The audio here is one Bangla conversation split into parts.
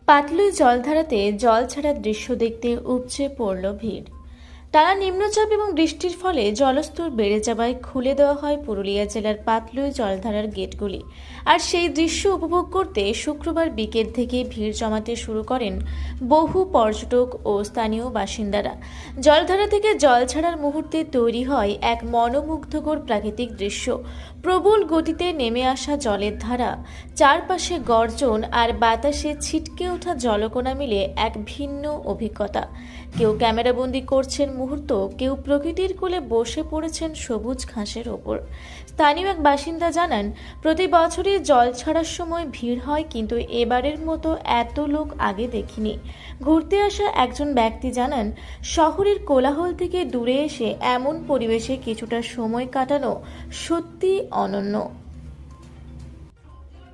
পাটলুই জলধারাতে জল ছাড়ার দৃশ্য দেখতে উপচে পড়ল ভিড়। টানা নিম্নচাপ এবং বৃষ্টির ফলে জলস্তর বেড়ে যাওয়ায় খুলে দেওয়া হয় পুরুলিয়া জেলার পাটলুই জলধারার গেটগুলি। আর সেই দৃশ্য উপভোগ করতে শুক্রবার বিকেল থেকে ভিড় জমাতে শুরু করেন বহু পর্যটক ও স্থানীয় বাসিন্দারা। জলধারা থেকে জল ছাড়ার মুহূর্তে তৈরি হয় এক মনোমুগ্ধকর প্রাকৃতিক দৃশ্য। প্রবল গতিতে নেমে আসা জলের ধারা, চারপাশে গর্জন আর বাতাসে ছিটকে ওঠা জলকণা মিলে এক ভিন্ন অভিজ্ঞতা। কেউ ক্যামেরাবন্দি করছেন মুহূর্ত, কেউ প্রকৃতির কোলে বসে পড়েছেন সবুজ ঘাসের ওপর। স্থানীয় এক বাসিন্দা জানান, প্রতি বছরই জল ছাড়ার সময় ভিড় হয়, কিন্তু এবারের মতো এত লোক আগে দেখিনি। ঘুরতে আসা একজন ব্যক্তি জানান, শহরের কোলাহল থেকে দূরে এসে এমন পরিবেশে কিছুটা সময় কাটানো সত্যি অনন্য।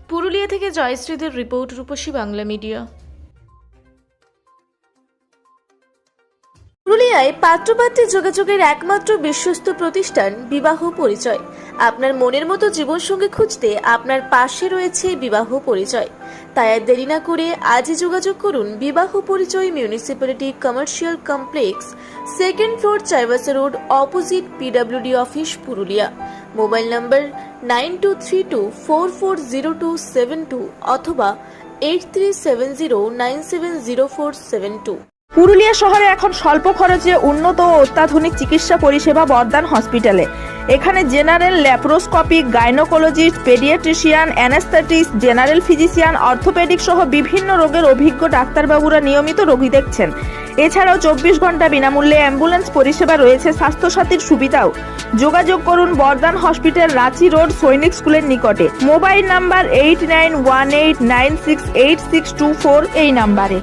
পুরুলিয়া থেকে জয়শ্রীদের রিপোর্ট, রূপসী বাংলা মিডিয়া। পুরুলিয়ায় পাত্রপাত্রী যোগাযোগের একমাত্র বিশ্বস্ত প্রতিষ্ঠান বিবাহ পরিচয়। আপনার মনের মতো জীবনসঙ্গী খুঁজতে আপনার পাশে রয়েছে বিবাহ পরিচয়। তাই আর দেরি না করে আজই যোগাযোগ করুন বিবাহ পরিচয়, municipality commercial complex, 2nd floor, Chaibasa road, opposite PWD office, Purulia. Mobile নম্বর 9232440272 অথবা 8370970472। পুরুলিয়া শহরে এখন স্বল্প খরচে উন্নত ও অত্যাধুনিক চিকিৎসা পরিষেবা বর্দান হসপিটালে। এখানে general, laparoscopic, gynaecologist, paediatrician, anaesthetist, general physician, orthopaedic সহ বিভিন্ন রোগের অভিজ্ঞ ডাক্তারবাবুরা নিয়মিত রোগী দেখছেন। এছাড়াও 24 ঘন্টা বিনামূল্যে অ্যাম্বুলেন্স পরিষেবা রয়েছে, স্বাস্থ্যসাথীর সুবিধাও। যোগাযোগ করুন বর্দান হসপিটাল, রাঁচি রোড, সৈনিক স্কুলের নিকটে। মোবাইল নাম্বার 8918968624 এই নাম্বারে।